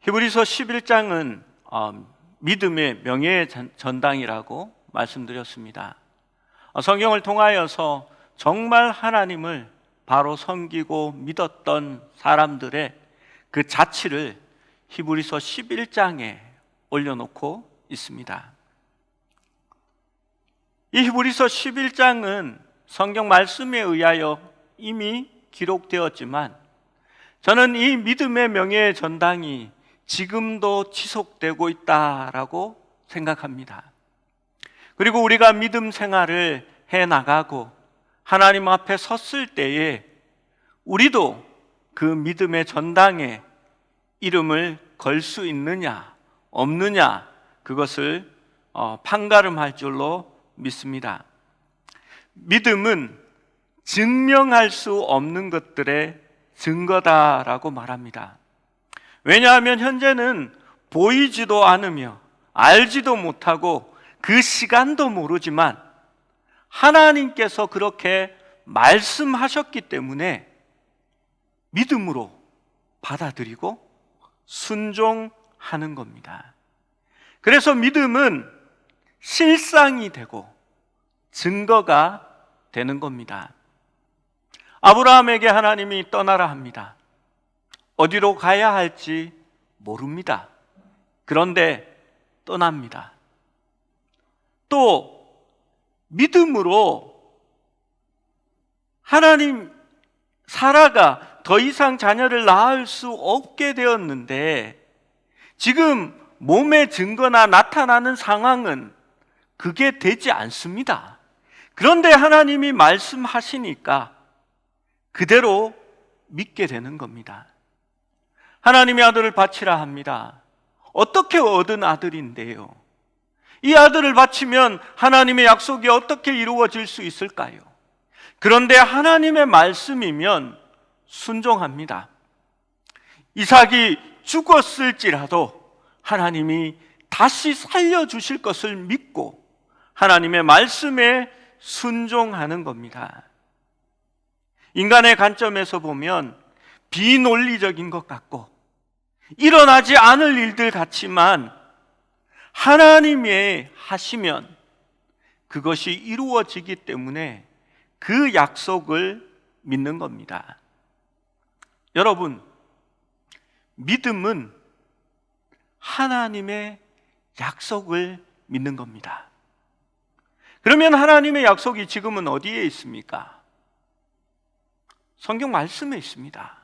히브리서 11장은 믿음의 명예의 전당이라고 말씀드렸습니다. 성경을 통하여서 정말 하나님을 바로 섬기고 믿었던 사람들의 그 자취를 히브리서 11장에 올려놓고 있습니다. 이 히브리서 11장은 성경 말씀에 의하여 이미 기록되었지만 저는 이 믿음의 명예의 전당이 지금도 지속되고 있다라고 생각합니다. 그리고 우리가 믿음 생활을 해나가고 하나님 앞에 섰을 때에 우리도 그 믿음의 전당에 이름을 걸 수 있느냐 없느냐 그것을 판가름할 줄로 믿습니다. 믿음은 증명할 수 없는 것들의 증거다라고 말합니다. 왜냐하면 현재는 보이지도 않으며 알지도 못하고 그 시간도 모르지만 하나님께서 그렇게 말씀하셨기 때문에 믿음으로 받아들이고 순종하는 겁니다. 그래서 믿음은 실상이 되고 증거가 되는 겁니다. 아브라함에게 하나님이 떠나라 합니다. 어디로 가야 할지 모릅니다. 그런데 떠납니다. 또 믿음으로 하나님 사라가 더 이상 자녀를 낳을 수 없게 되었는데 지금 몸의 증거나 나타나는 상황은 그게 되지 않습니다. 그런데 하나님이 말씀하시니까 그대로 믿게 되는 겁니다. 하나님의 아들을 바치라 합니다. 어떻게 얻은 아들인데요? 이 아들을 바치면 하나님의 약속이 어떻게 이루어질 수 있을까요? 그런데 하나님의 말씀이면 순종합니다. 이삭이 죽었을지라도 하나님이 다시 살려주실 것을 믿고 하나님의 말씀에 순종하는 겁니다. 인간의 관점에서 보면 비논리적인 것 같고 일어나지 않을 일들 같지만 하나님이 하시면 그것이 이루어지기 때문에 그 약속을 믿는 겁니다. 여러분, 믿음은 하나님의 약속을 믿는 겁니다. 그러면 하나님의 약속이 지금은 어디에 있습니까? 성경 말씀에 있습니다.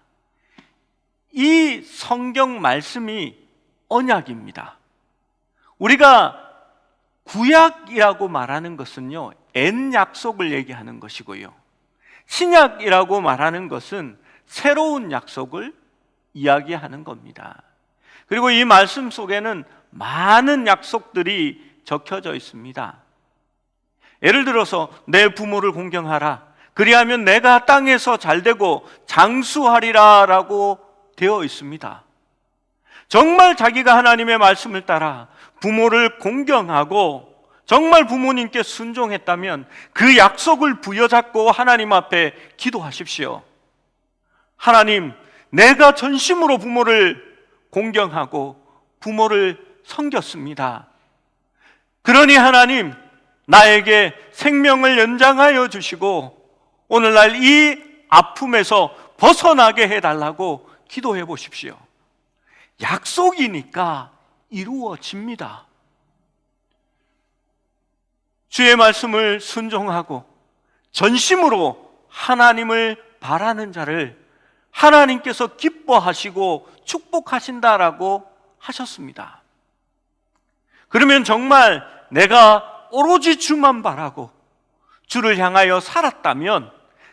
이 성경 말씀이 언약입니다. 우리가 구약이라고 말하는 것은요, 옛 약속을 얘기하는 것이고요. 신약이라고 말하는 것은 새로운 약속을 이야기하는 겁니다. 그리고 이 말씀 속에는 많은 약속들이 적혀져 있습니다. 예를 들어서 내 부모를 공경하라. 그리하면 내가 땅에서 잘되고 장수하리라 라고 되어 있습니다. 정말 자기가 하나님의 말씀을 따라 부모를 공경하고 정말 부모님께 순종했다면 그 약속을 부여잡고 하나님 앞에 기도하십시오. 하나님, 내가 전심으로 부모를 공경하고 부모를 섬겼습니다. 그러니 하나님, 나에게 생명을 연장하여 주시고 오늘날 이 아픔에서 벗어나게 해달라고 기도해 보십시오. 약속이니까 이루어집니다. 주의 말씀을 순종하고 전심으로 하나님을 바라는 자를 하나님께서 기뻐하시고 축복하신다라고 하셨습니다. 그러면 정말 내가 오로지 주만 바라고 주를 향하여 살았다면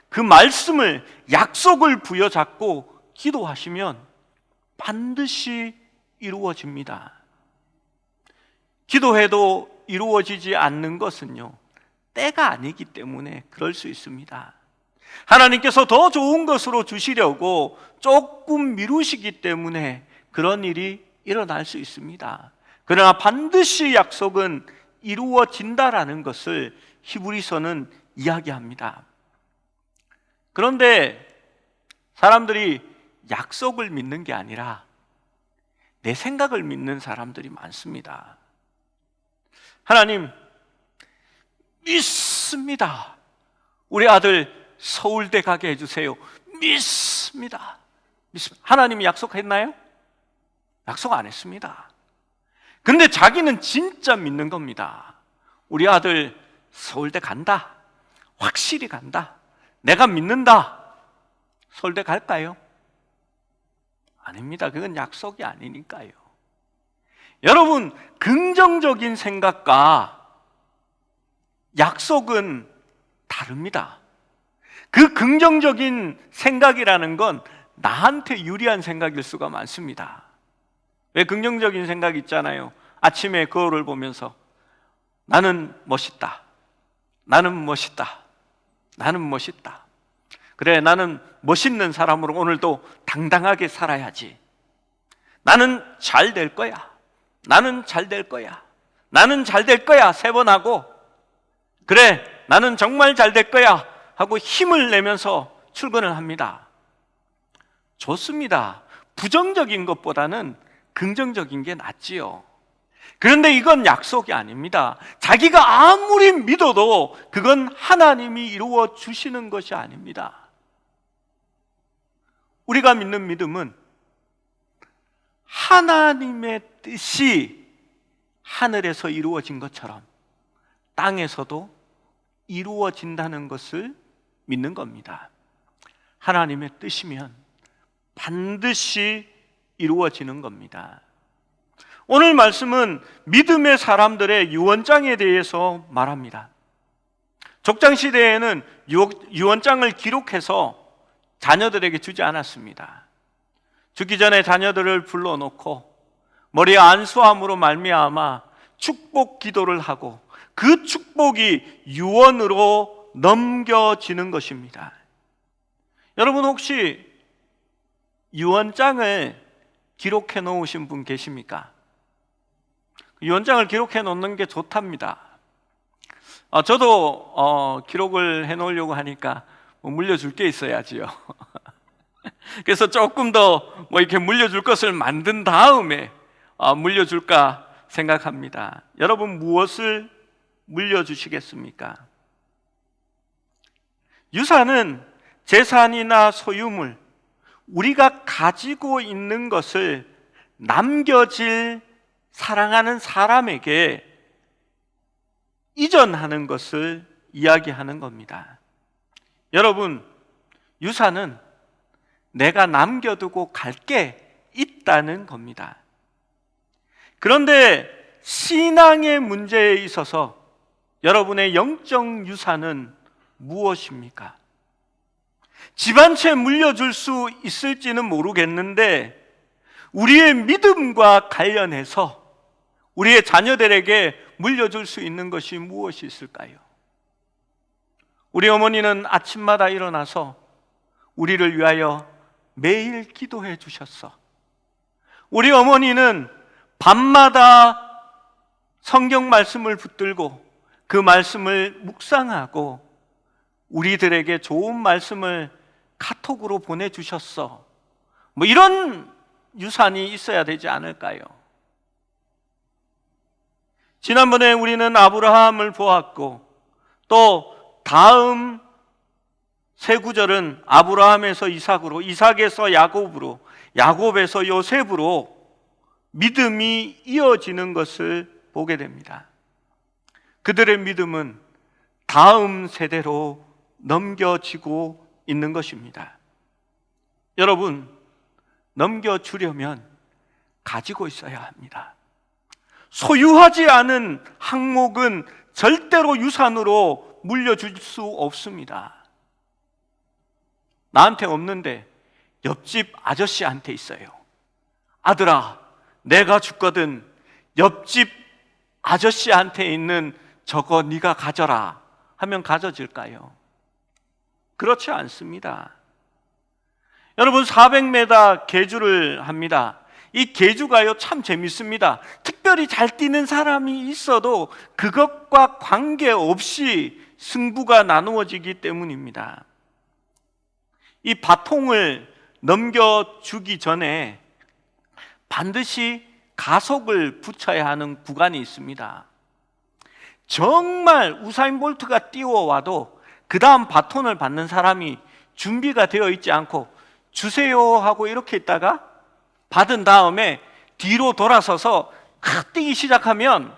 그 말씀을 약속을 부여잡고 기도하시면 반드시 이루어집니다. 기도해도 이루어지지 않는 것은요, 때가 아니기 때문에 그럴 수 있습니다. 하나님께서 더 좋은 것으로 주시려고 조금 미루시기 때문에 그런 일이 일어날 수 있습니다. 그러나 반드시 약속은 이루어진다라는 것을 히브리서는 이야기합니다. 그런데 사람들이 약속을 믿는 게 아니라 내 생각을 믿는 사람들이 많습니다. 하나님, 믿습니다. 우리 아들 서울대 가게 해주세요. 믿습니다. 하나님이 약속했나요? 약속 안 했습니다. 근데 자기는 진짜 믿는 겁니다. 우리 아들 서울대 간다. 확실히 간다. 내가 믿는다. 서울대 갈까요? 아닙니다. 그건 약속이 아니니까요. 여러분, 긍정적인 생각과 약속은 다릅니다. 그 긍정적인 생각이라는 건 나한테 유리한 생각일 수가 많습니다. 왜 긍정적인 생각 있잖아요. 아침에 거울을 보면서 나는 멋있다. 나는 멋있다. 나는 멋있다. 그래, 나는 멋있는 사람으로 오늘도 당당하게 살아야지. 나는 잘 될 거야. 나는 잘 될 거야. 나는 잘 될 거야. 3번 하고, 그래, 나는 정말 잘 될 거야 하고 힘을 내면서 출근을 합니다. 좋습니다. 부정적인 것보다는 긍정적인 게 낫지요. 그런데 이건 약속이 아닙니다. 자기가 아무리 믿어도 그건 하나님이 이루어 주시는 것이 아닙니다. 우리가 믿는 믿음은 하나님의 뜻이 하늘에서 이루어진 것처럼 땅에서도 이루어진다는 것을 믿는 겁니다. 하나님의 뜻이면 반드시 이루어지는 겁니다. 오늘 말씀은 믿음의 사람들의 유언장에 대해서 말합니다. 족장시대에는 유언장을 기록해서 자녀들에게 주지 않았습니다. 죽기 전에 자녀들을 불러놓고 머리에 안수함으로 말미암아 축복 기도를 하고 그 축복이 유언으로 넘겨지는 것입니다. 여러분, 혹시 유언장을 기록해 놓으신 분 계십니까? 유언장을 기록해 놓는 게 좋답니다. 저도 기록을 해 놓으려고 하니까 물려줄 게 있어야지요. 그래서 조금 더 이렇게 물려줄 것을 만든 다음에 물려줄까 생각합니다. 여러분, 무엇을 물려주시겠습니까? 유산은 재산이나 소유물, 우리가 가지고 있는 것을 남겨질 사랑하는 사람에게 이전하는 것을 이야기하는 겁니다. 여러분, 유산은 내가 남겨두고 갈 게 있다는 겁니다. 그런데 신앙의 문제에 있어서 여러분의 영적 유산은 무엇입니까? 집 한 채 물려줄 수 있을지는 모르겠는데 우리의 믿음과 관련해서 우리의 자녀들에게 물려줄 수 있는 것이 무엇이 있을까요? 우리 어머니는 아침마다 일어나서 우리를 위하여 매일 기도해 주셨어. 우리 어머니는 밤마다 성경 말씀을 붙들고 그 말씀을 묵상하고 우리들에게 좋은 말씀을 카톡으로 보내주셨어. 이런 유산이 있어야 되지 않을까요? 지난번에 우리는 아브라함을 보았고 또 다음 세 구절은 아브라함에서 이삭으로, 이삭에서 야곱으로, 야곱에서 요셉으로 믿음이 이어지는 것을 보게 됩니다. 그들의 믿음은 다음 세대로 넘겨지고 있는 것입니다. 여러분, 넘겨주려면 가지고 있어야 합니다. 소유하지 않은 항목은 절대로 유산으로 물려줄 수 없습니다. 나한테 없는데 옆집 아저씨한테 있어요. 아들아, 내가 죽거든 옆집 아저씨한테 있는 저거 네가 가져라 하면 가져질까요? 그렇지 않습니다. 여러분, 400m 계주를 합니다. 이 계주가요 참 재밌습니다. 특별히 잘 뛰는 사람이 있어도 그것과 관계없이 승부가 나누어지기 때문입니다. 이 바통을 넘겨주기 전에 반드시 가속을 붙여야 하는 구간이 있습니다. 정말 우사인 볼트가 뛰어와도 그 다음 바톤을 받는 사람이 준비가 되어 있지 않고 주세요 하고 이렇게 있다가 받은 다음에 뒤로 돌아서서 뛰기 시작하면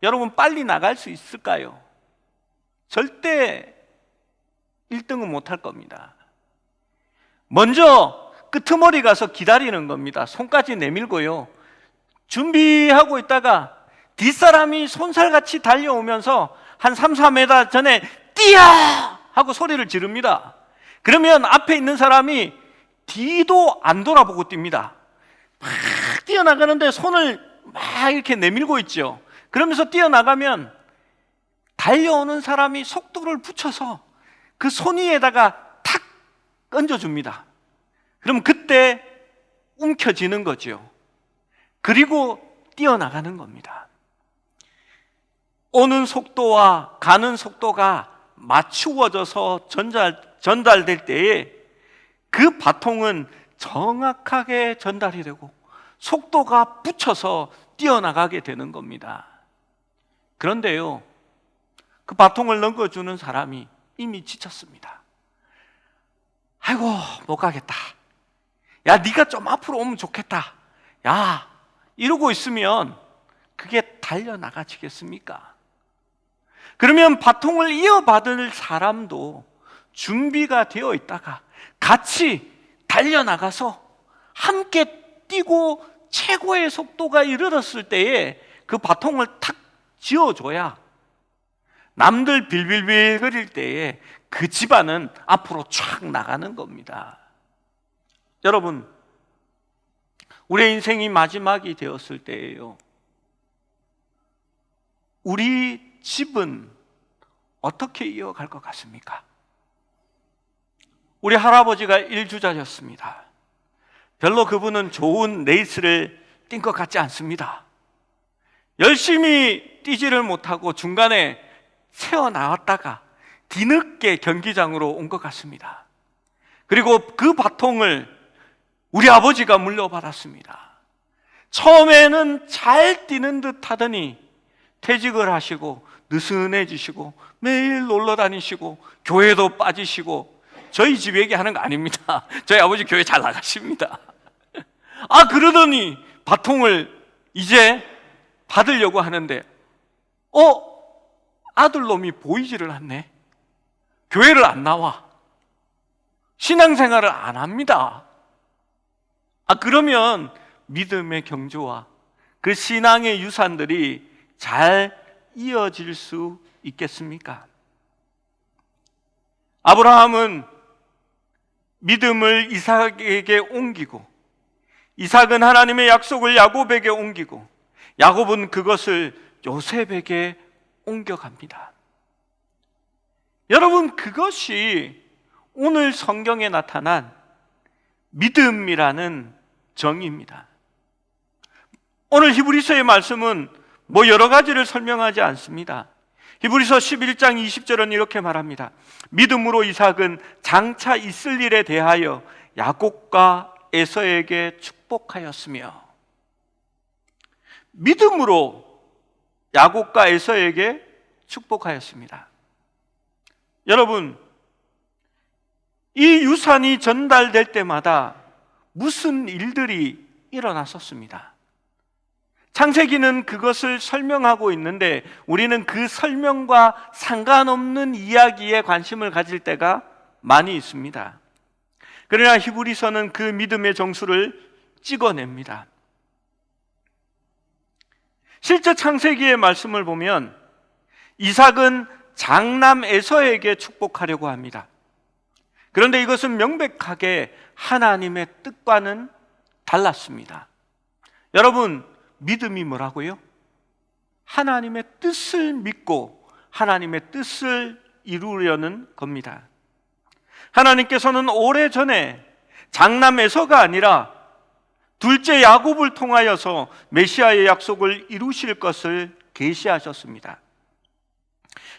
여러분 빨리 나갈 수 있을까요? 절대 1등은 못할 겁니다. 먼저 끄트머리 가서 기다리는 겁니다. 손까지 내밀고요. 준비하고 있다가 뒷사람이 손살같이 달려오면서 한 3, 4m 전에 뛰어! 하고 소리를 지릅니다. 그러면 앞에 있는 사람이 뒤도 안 돌아보고 뜁니다. 막 뛰어나가는데 손을 막 이렇게 내밀고 있죠. 그러면서 뛰어나가면 달려오는 사람이 속도를 붙여서 그 손 위에다가 탁 얹어줍니다. 그럼 그때 움켜쥐는 거죠. 그리고 뛰어나가는 겁니다. 오는 속도와 가는 속도가 맞추어져서 전달될 때에 그 바통은 정확하게 전달이 되고 속도가 붙여서 뛰어나가게 되는 겁니다. 그런데요, 그 바통을 넘겨주는 사람이 이미 지쳤습니다. 아이고, 못 가겠다. 야, 네가 좀 앞으로 오면 좋겠다. 야, 이러고 있으면 그게 달려나가지겠습니까? 그러면 바통을 이어받을 사람도 준비가 되어 있다가 같이 달려나가서 함께 뛰고 최고의 속도가 이르렀을 때에 그 바통을 탁 쥐어줘야 남들 빌빌빌 거릴 때에 그 집안은 앞으로 촥 나가는 겁니다. 여러분, 우리의 인생이 마지막이 되었을 때예요. 우리 집은 어떻게 이어갈 것 같습니까? 우리 할아버지가 일주자였습니다. 별로 그분은 좋은 레이스를 뛴 것 같지 않습니다. 열심히 뛰지를 못하고 중간에 세워 나왔다가 뒤늦게 경기장으로 온 것 같습니다. 그리고 그 바통을 우리 아버지가 물려받았습니다. 처음에는 잘 뛰는 듯 하더니 퇴직을 하시고 느슨해지시고 매일 놀러 다니시고 교회도 빠지시고, 저희 집 얘기하는 거 아닙니다. 저희 아버지 교회 잘 나가십니다. 그러더니 바통을 이제 받으려고 하는데 아들놈이 보이지를 않네. 교회를 안 나와. 신앙생활을 안 합니다. 그러면 믿음의 경주와 그 신앙의 유산들이 잘 이어질 수 있겠습니까? 아브라함은 믿음을 이삭에게 옮기고, 이삭은 하나님의 약속을 야곱에게 옮기고, 야곱은 그것을 요셉에게 옮겨갑니다. 여러분, 그것이 오늘 성경에 나타난 믿음이라는 정의입니다. 오늘 히브리서의 말씀은 여러 가지를 설명하지 않습니다. 히브리서 11장 20절은 이렇게 말합니다. 믿음으로 이삭은 장차 있을 일에 대하여 야곱과 에서에게 축복하였으며, 믿음으로 야곱과 에서에게 축복하였습니다. 여러분, 이 유산이 전달될 때마다 무슨 일들이 일어났었습니다. 창세기는 그것을 설명하고 있는데 우리는 그 설명과 상관없는 이야기에 관심을 가질 때가 많이 있습니다. 그러나 히브리서는 그 믿음의 정수를 찍어냅니다. 실제 창세기의 말씀을 보면 이삭은 장남 에서에게 축복하려고 합니다. 그런데 이것은 명백하게 하나님의 뜻과는 달랐습니다. 여러분, 믿음이 뭐라고요? 하나님의 뜻을 믿고 하나님의 뜻을 이루려는 겁니다. 하나님께서는 오래전에 장남 에서가 아니라 둘째 야곱을 통하여서 메시아의 약속을 이루실 것을 계시하셨습니다.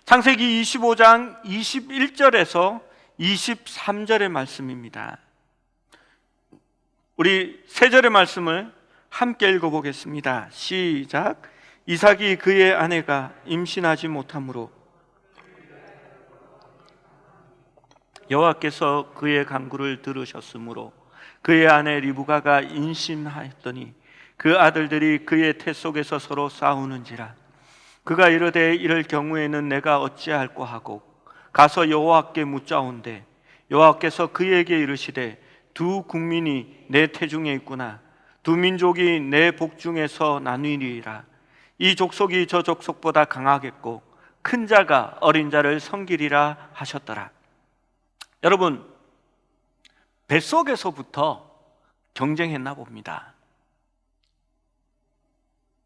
창세기 25장 21절에서 23절의 말씀입니다. 우리 세 절의 말씀을 함께 읽어보겠습니다. 시작. 이삭이 그의 아내가 임신하지 못하므로 여호와께서 그의 간구를 들으셨으므로 그의 아내 리브가가 임신하였더니 그 아들들이 그의 태 속에서 서로 싸우는지라. 그가 이르되 이럴 경우에는 내가 어찌할꼬 하고 가서 여호와께 묻자온대 여호와께서 그에게 이르시되 두 국민이 내 태중에 있구나. 두 민족이 내 복중에서 나뉘리라. 이 족속이 저 족속보다 강하겠고 큰 자가 어린 자를 섬기리라 하셨더라. 여러분, 뱃속에서부터 경쟁했나 봅니다.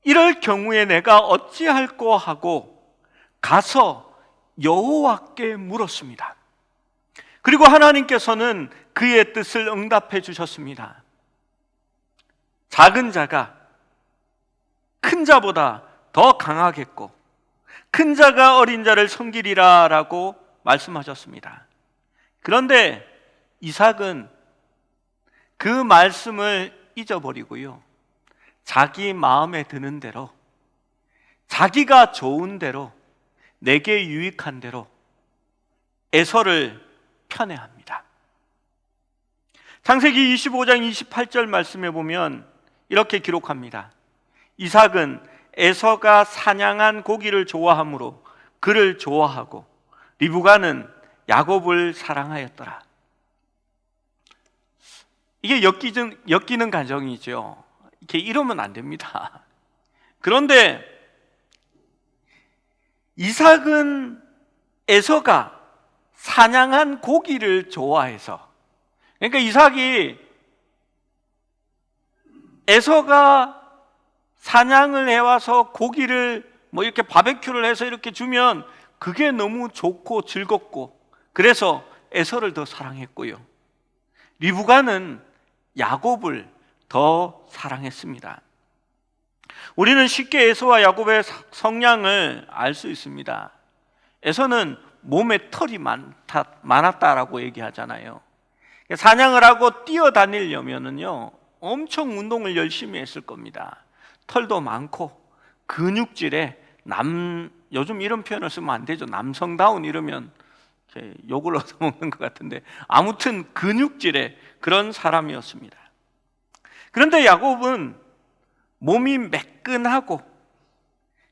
이럴 경우에 내가 어찌할꼬 하고 가서 여호와께 물었습니다. 그리고 하나님께서는 그의 뜻을 응답해 주셨습니다. 작은 자가 큰 자보다 더 강하겠고 큰 자가 어린 자를 섬기리라 라고 말씀하셨습니다. 그런데 이삭은 그 말씀을 잊어버리고요, 자기 마음에 드는 대로, 자기가 좋은 대로, 내게 유익한 대로 에서를 편애합니다. 창세기 25장 28절 말씀에 보면 이렇게 기록합니다. 이삭은 에서가 사냥한 고기를 좋아하므로 그를 좋아하고 리브가는 야곱을 사랑하였더라. 이게 엮이는 가정이죠. 이렇게 이러면 안 됩니다. 그런데 이삭은 에서가 사냥한 고기를 좋아해서, 그러니까 이삭이 에서가 사냥을 해와서 고기를 뭐 이렇게 바베큐를 해서 이렇게 주면 그게 너무 좋고 즐겁고 그래서 에서를 더 사랑했고요, 리브가는 야곱을 더 사랑했습니다. 우리는 쉽게 에서와 야곱의 성향을 알 수 있습니다. 에서는 몸에 털이 많았다라고 얘기하잖아요. 사냥을 하고 뛰어다니려면은요 엄청 운동을 열심히 했을 겁니다. 털도 많고 근육질에 요즘 이런 표현을 쓰면 안 되죠. 남성다운 이러면 욕을 얻어먹는 것 같은데 아무튼 근육질의 그런 사람이었습니다. 그런데 야곱은 몸이 매끈하고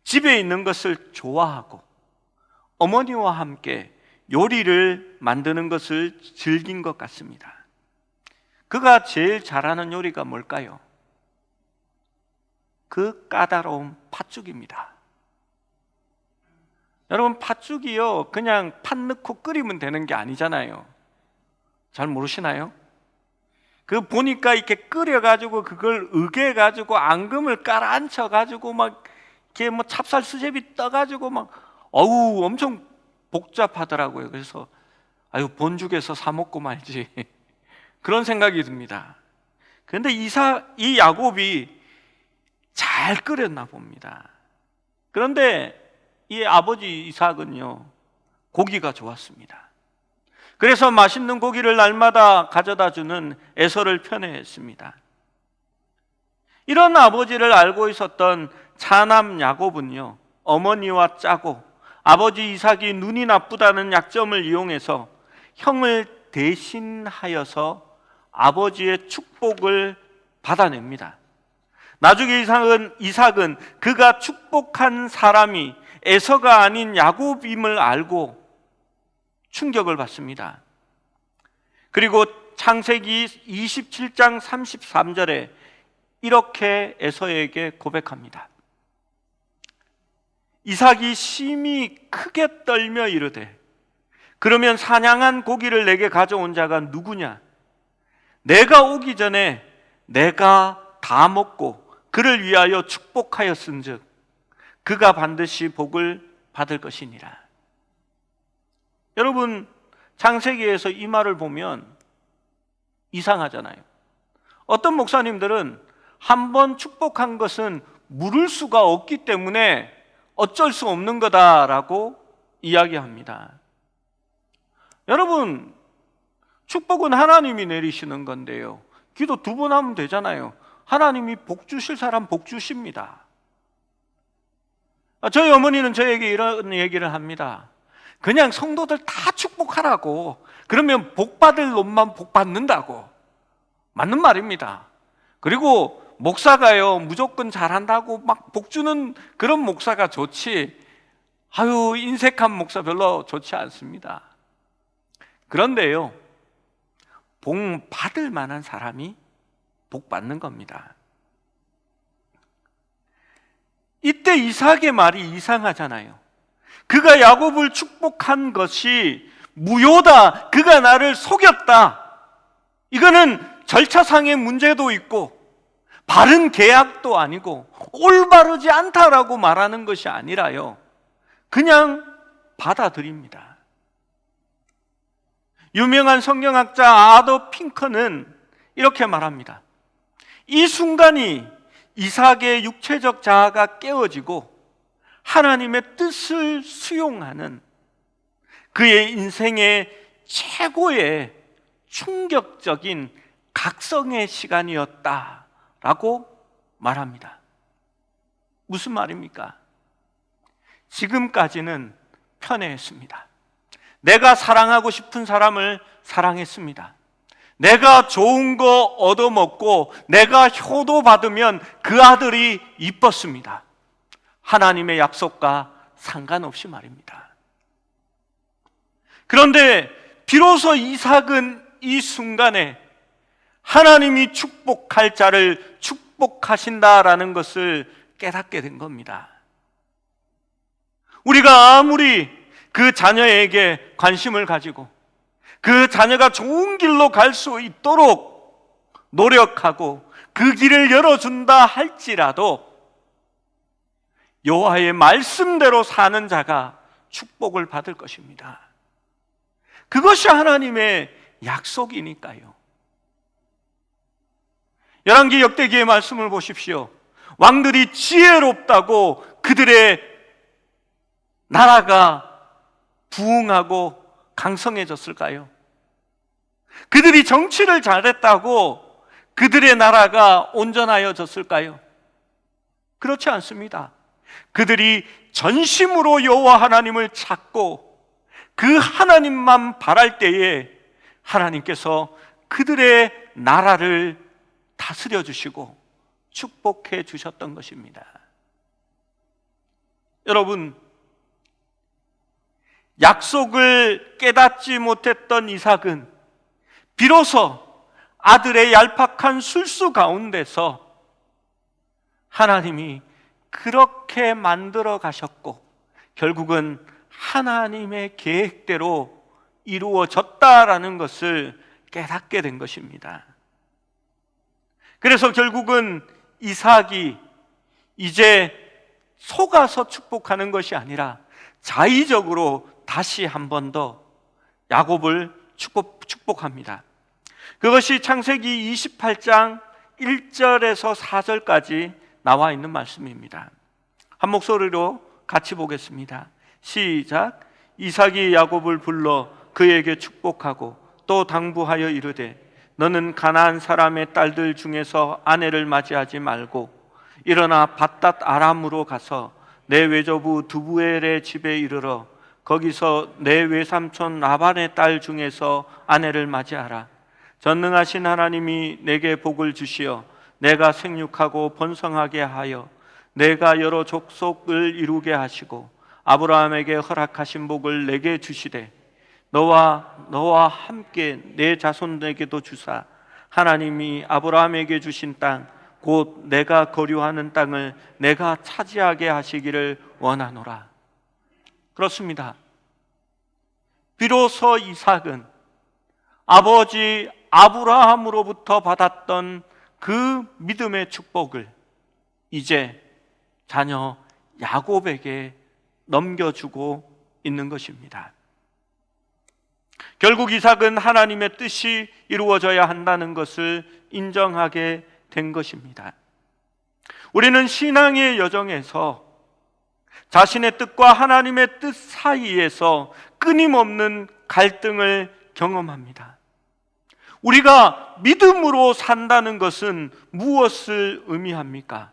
집에 있는 것을 좋아하고 어머니와 함께 요리를 만드는 것을 즐긴 것 같습니다. 그가 제일 잘하는 요리가 뭘까요? 그 까다로운 팥죽입니다. 여러분, 팥죽이요 그냥 팥 넣고 끓이면 되는 게 아니잖아요. 잘 모르시나요? 그 보니까 이렇게 끓여가지고 그걸 으개가지고 앙금을 깔아앉혀가지고 막 이렇게 뭐 찹쌀 수제비 떠가지고 막 엄청 복잡하더라고요. 그래서 본죽에서 사 먹고 말지 그런 생각이 듭니다. 그런데 이 야곱이 잘 끓였나 봅니다. 그런데 이 아버지 이삭은요 고기가 좋았습니다. 그래서 맛있는 고기를 날마다 가져다 주는 에서를 편애했습니다. 이런 아버지를 알고 있었던 차남 야곱은요 어머니와 짜고 아버지 이삭이 눈이 나쁘다는 약점을 이용해서 형을 대신하여서 아버지의 축복을 받아냅니다. 나중에 이삭은 그가 축복한 사람이 에서가 아닌 야곱임을 알고 충격을 받습니다. 그리고 창세기 27장 33절에 이렇게 에서에게 고백합니다. 이삭이 심히 크게 떨며 이르되 그러면 사냥한 고기를 내게 가져온 자가 누구냐? 내가 오기 전에 내가 다 먹고 그를 위하여 축복하였은즉 그가 반드시 복을 받을 것이니라. 여러분, 창세기에서 이 말을 보면 이상하잖아요. 어떤 목사님들은 한 번 축복한 것은 물을 수가 없기 때문에 어쩔 수 없는 거다라고 이야기합니다. 여러분, 축복은 하나님이 내리시는 건데요, 기도 2번 하면 되잖아요. 하나님이 복 주실 사람 복 주십니다. 저희 어머니는 저에게 이런 얘기를 합니다. 그냥 성도들 다 축복하라고, 그러면 복 받을 놈만 복 받는다고. 맞는 말입니다. 그리고 목사가요, 무조건 잘한다고 막 복 주는 그런 목사가 좋지, 아유 인색한 목사 별로 좋지 않습니다. 그런데요, 복 받을 만한 사람이 복 받는 겁니다. 이때 이삭의 말이 이상하잖아요. 그가 야곱을 축복한 것이 무효다, 그가 나를 속였다, 이거는 절차상의 문제도 있고 바른 계약도 아니고 올바르지 않다라고 말하는 것이 아니라요, 그냥 받아들입니다. 유명한 성경학자 아더 핑커는 이렇게 말합니다. 이 순간이 이삭의 육체적 자아가 깨어지고 하나님의 뜻을 수용하는 그의 인생의 최고의 충격적인 각성의 시간이었다라고 말합니다. 무슨 말입니까? 지금까지는 편애했습니다. 내가 사랑하고 싶은 사람을 사랑했습니다. 내가 좋은 거 얻어먹고 내가 효도 받으면 그 아들이 이뻤습니다. 하나님의 약속과 상관없이 말입니다. 그런데 비로소 이삭은 이 순간에 하나님이 축복할 자를 축복하신다라는 것을 깨닫게 된 겁니다. 우리가 아무리 그 자녀에게 관심을 가지고 그 자녀가 좋은 길로 갈 수 있도록 노력하고 그 길을 열어준다 할지라도 여호와의 말씀대로 사는 자가 축복을 받을 것입니다. 그것이 하나님의 약속이니까요. 열왕기 역대기의 말씀을 보십시오. 왕들이 지혜롭다고 그들의 나라가 부흥하고 강성해졌을까요? 그들이 정치를 잘했다고 그들의 나라가 온전하여졌을까요? 그렇지 않습니다. 그들이 전심으로 여호와 하나님을 찾고 그 하나님만 바랄 때에 하나님께서 그들의 나라를 다스려 주시고 축복해 주셨던 것입니다. 여러분, 약속을 깨닫지 못했던 이삭은 비로소 아들의 얄팍한 술수 가운데서 하나님이 그렇게 만들어 가셨고 결국은 하나님의 계획대로 이루어졌다라는 것을 깨닫게 된 것입니다. 그래서 결국은 이삭이 이제 속아서 축복하는 것이 아니라 자의적으로 다시 한 번 더 야곱을 축복합니다. 그것이 창세기 28장 1절에서 4절까지 나와 있는 말씀입니다. 한 목소리로 같이 보겠습니다. 시작. 이삭이 야곱을 불러 그에게 축복하고 또 당부하여 이르되 너는 가나안 사람의 딸들 중에서 아내를 맞이하지 말고 일어나 밧닷 아람으로 가서 내 외조부 두부엘의 집에 이르러 거기서 내 외삼촌 라반의 딸 중에서 아내를 맞이하라. 전능하신 하나님이 내게 복을 주시어 내가 생육하고 번성하게 하여 내가 여러 족속을 이루게 하시고 아브라함에게 허락하신 복을 내게 주시되 너와 함께 내 자손에게도 주사 하나님이 아브라함에게 주신 땅 곧 내가 거류하는 땅을 내가 차지하게 하시기를 원하노라. 그렇습니다. 비로소 이삭은 아버지 아브라함으로부터 받았던 그 믿음의 축복을 이제 자녀 야곱에게 넘겨주고 있는 것입니다. 결국 이삭은 하나님의 뜻이 이루어져야 한다는 것을 인정하게 된 것입니다. 우리는 신앙의 여정에서 자신의 뜻과 하나님의 뜻 사이에서 끊임없는 갈등을 경험합니다. 우리가 믿음으로 산다는 것은 무엇을 의미합니까?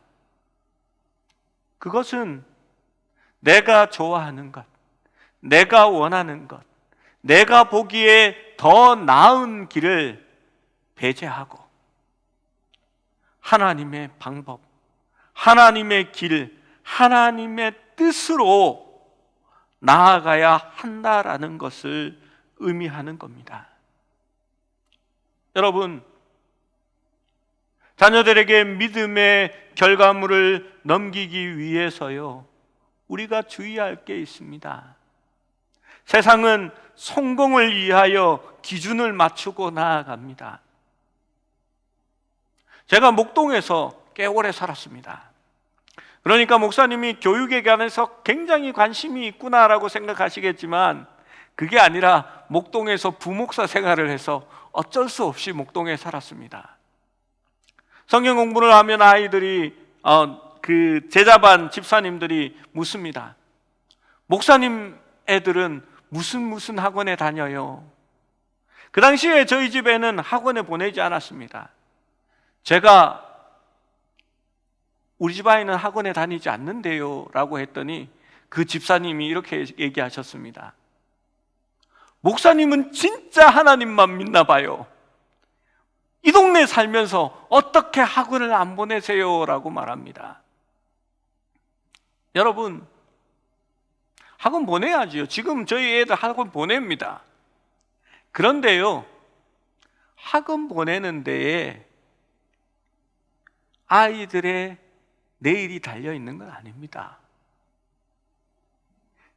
그것은 내가 좋아하는 것, 내가 원하는 것, 내가 보기에 더 나은 길을 배제하고 하나님의 방법, 하나님의 길, 하나님의 뜻으로 나아가야 한다라는 것을 의미하는 겁니다. 여러분, 자녀들에게 믿음의 결과물을 넘기기 위해서요, 우리가 주의할 게 있습니다. 세상은 성공을 위하여 기준을 맞추고 나아갑니다. 제가 목동에서 꽤 오래 살았습니다. 그러니까 목사님이 교육에 관해서 굉장히 관심이 있구나라고 생각하시겠지만 그게 아니라 목동에서 부목사 생활을 해서 어쩔 수 없이 목동에 살았습니다. 성경 공부를 하면 아이들이 그 제자반 집사님들이 묻습니다. 목사님 애들은 무슨 학원에 다녀요? 그 당시에 저희 집에는 학원에 보내지 않았습니다. 제가 우리 집 아이는 학원에 다니지 않는데요 라고 했더니 그 집사님이 이렇게 얘기하셨습니다. 목사님은 진짜 하나님만 믿나 봐요. 이 동네 살면서 어떻게 학원을 안 보내세요? 라고 말합니다. 여러분, 학원 보내야지요. 지금 저희 애들 학원 보냅니다. 그런데요, 학원 보내는 데에 아이들의 내일이 달려있는 건 아닙니다.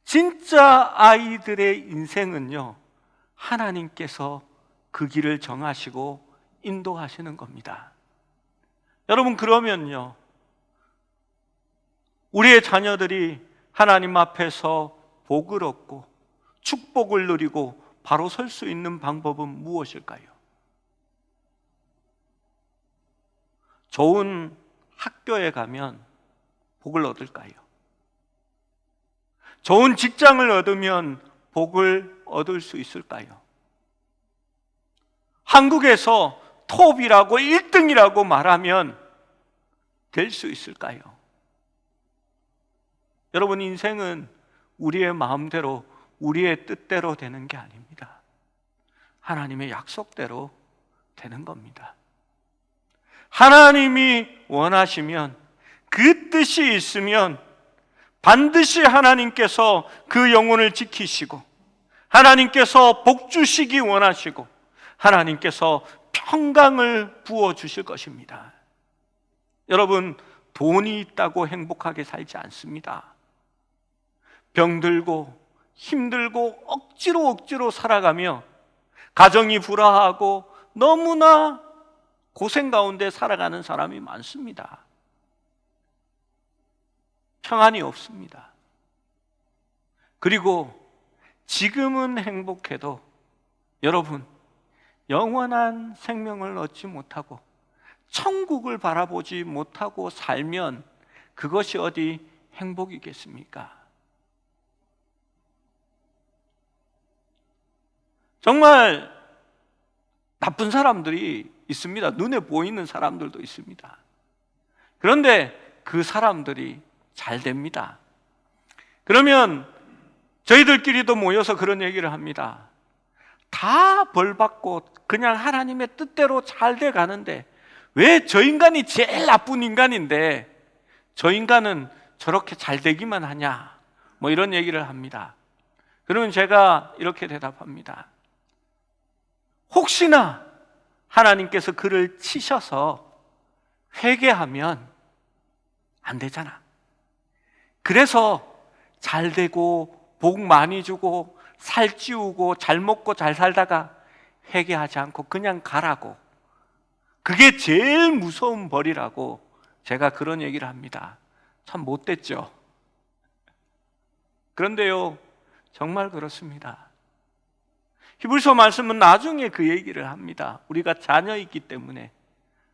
진짜 아이들의 인생은요, 하나님께서 그 길을 정하시고 인도하시는 겁니다. 여러분, 그러면요, 우리의 자녀들이 하나님 앞에서 복을 얻고 축복을 누리고 바로 설 수 있는 방법은 무엇일까요? 좋은 학교에 가면 복을 얻을까요? 좋은 직장을 얻으면 복을 얻을 수 있을까요? 한국에서 톱이라고 1등이라고 말하면 될 수 있을까요? 여러분, 인생은 우리의 마음대로, 우리의 뜻대로 되는 게 아닙니다. 하나님의 약속대로 되는 겁니다. 하나님이 원하시면, 그 뜻이 있으면 반드시 하나님께서 그 영혼을 지키시고, 하나님께서 복 주시기 원하시고, 하나님께서 평강을 부어주실 것입니다. 여러분, 돈이 있다고 행복하게 살지 않습니다. 병들고 힘들고 억지로 살아가며 가정이 불화하고 너무나 고생 가운데 살아가는 사람이 많습니다. 평안이 없습니다. 그리고 지금은 행복해도 여러분, 영원한 생명을 얻지 못하고 천국을 바라보지 못하고 살면 그것이 어디 행복이겠습니까? 정말 나쁜 사람들이 있습니다. 눈에 보이는 사람들도 있습니다. 그런데 그 사람들이 잘 됩니다. 그러면 저희들끼리도 모여서 그런 얘기를 합니다. 다 벌받고 그냥 하나님의 뜻대로 잘 돼 가는데 왜 저 인간이 제일 나쁜 인간인데 저 인간은 저렇게 잘 되기만 하냐, 뭐 이런 얘기를 합니다. 그러면 제가 이렇게 대답합니다. 혹시나 하나님께서 그를 치셔서 회개하면 안 되잖아. 그래서 잘 되고 복 많이 주고 살 찌우고 잘 먹고 잘 살다가 회개하지 않고 그냥 가라고, 그게 제일 무서운 벌이라고 제가 그런 얘기를 합니다. 참 못됐죠. 그런데요, 정말 그렇습니다. 히브리서 말씀은 나중에 그 얘기를 합니다. 우리가 자녀이기 때문에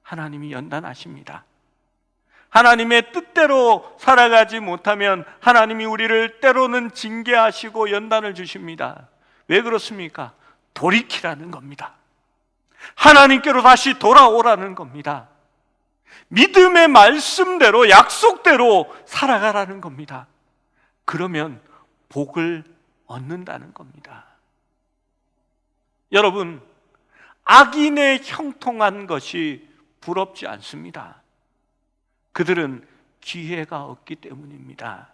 하나님이 연단하십니다. 하나님의 뜻대로 살아가지 못하면 하나님이 우리를 때로는 징계하시고 연단을 주십니다. 왜 그렇습니까? 돌이키라는 겁니다. 하나님께로 다시 돌아오라는 겁니다. 믿음의 말씀대로, 약속대로 살아가라는 겁니다. 그러면 복을 얻는다는 겁니다. 여러분, 악인의 형통한 것이 부럽지 않습니다. 그들은 기회가 없기 때문입니다.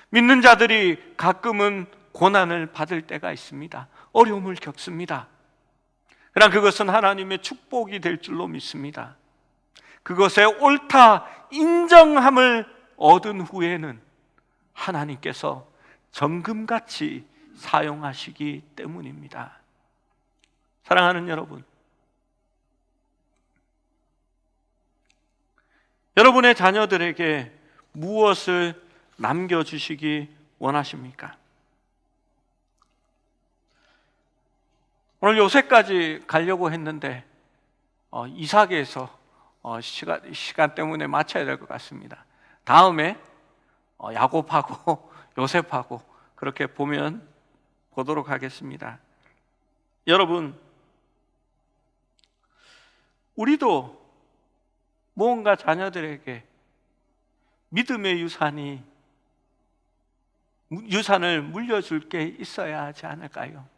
믿는 자들이 가끔은 고난을 받을 때가 있습니다. 어려움을 겪습니다. 그러나 그것은 하나님의 축복이 될 줄로 믿습니다. 그것에 옳다 인정함을 얻은 후에는 하나님께서 정금같이 사용하시기 때문입니다. 사랑하는 여러분, 여러분의 자녀들에게 무엇을 남겨주시기 원하십니까? 오늘 요새까지 가려고 했는데 이삭에서 시간 때문에 마쳐야 될 것 같습니다. 다음에 야곱하고 요셉하고 그렇게 보도록 하겠습니다. 여러분, 우리도 무언가 자녀들에게 믿음의 유산을 물려줄 게 있어야 하지 않을까요?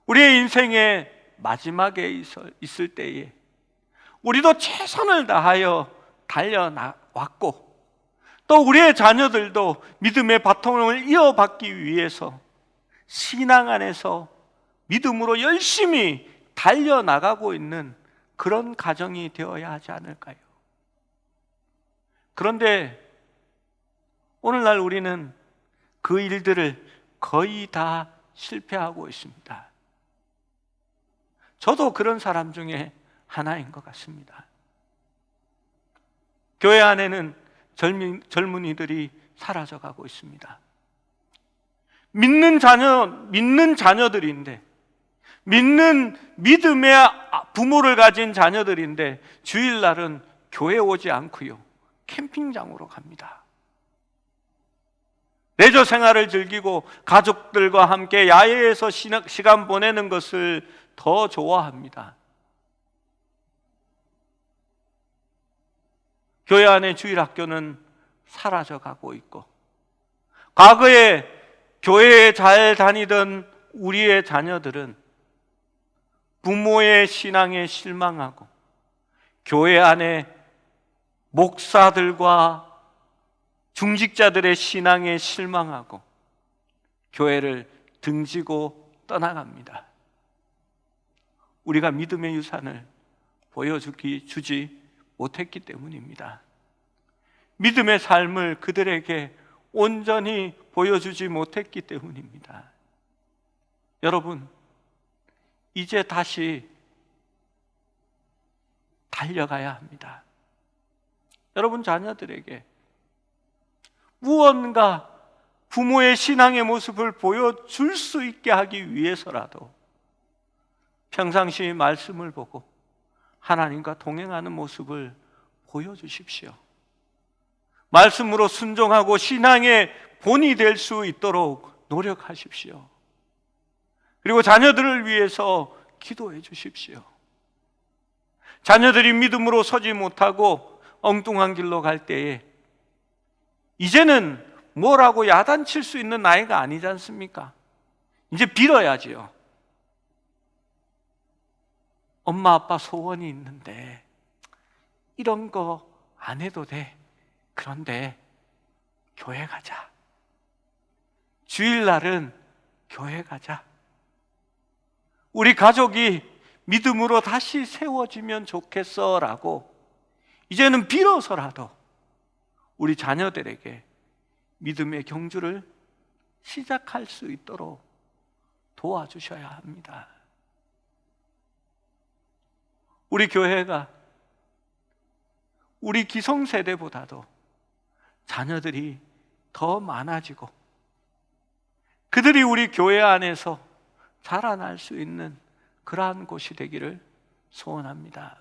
우리의 인생의 마지막에 있을 때에 우리도 최선을 다하여 달려왔고, 또 우리의 자녀들도 믿음의 바통을 이어받기 위해서 신앙 안에서 믿음으로 열심히 달려나가고 있는 그런 가정이 되어야 하지 않을까요? 그런데 오늘날 우리는 그 일들을 거의 다 실패하고 있습니다. 저도 그런 사람 중에 하나인 것 같습니다. 교회 안에는 젊은이들이 사라져가고 있습니다. 믿는 자녀들인데, 믿는 믿음의 부모를 가진 자녀들인데 주일날은 교회 오지 않고요, 캠핑장으로 갑니다. 레저 생활을 즐기고 가족들과 함께 야외에서 시간 보내는 것을 더 좋아합니다. 교회 안의 주일학교는 사라져가고 있고, 과거에 교회에 잘 다니던 우리의 자녀들은 부모의 신앙에 실망하고 교회 안에 목사들과 중직자들의 신앙에 실망하고 교회를 등지고 떠나갑니다. 우리가 믿음의 유산을 주지 못했기 때문입니다. 믿음의 삶을 그들에게 온전히 보여주지 못했기 때문입니다. 여러분, 이제 다시 달려가야 합니다. 여러분 자녀들에게 무언가 부모의 신앙의 모습을 보여줄 수 있게 하기 위해서라도 평상시 말씀을 보고 하나님과 동행하는 모습을 보여주십시오. 말씀으로 순종하고 신앙의 본이 될 수 있도록 노력하십시오. 그리고 자녀들을 위해서 기도해 주십시오. 자녀들이 믿음으로 서지 못하고 엉뚱한 길로 갈 때에 이제는 뭐라고 야단칠 수 있는 나이가 아니지 않습니까? 이제 빌어야지요. 엄마 아빠 소원이 있는데 이런 거 안 해도 돼. 그런데 교회 가자. 주일날은 교회 가자. 우리 가족이 믿음으로 다시 세워지면 좋겠어 라고 이제는 빌어서라도 우리 자녀들에게 믿음의 경주를 시작할 수 있도록 도와주셔야 합니다. 우리 교회가 우리 기성세대보다도 자녀들이 더 많아지고 그들이 우리 교회 안에서 자라날 수 있는 그러한 곳이 되기를 소원합니다.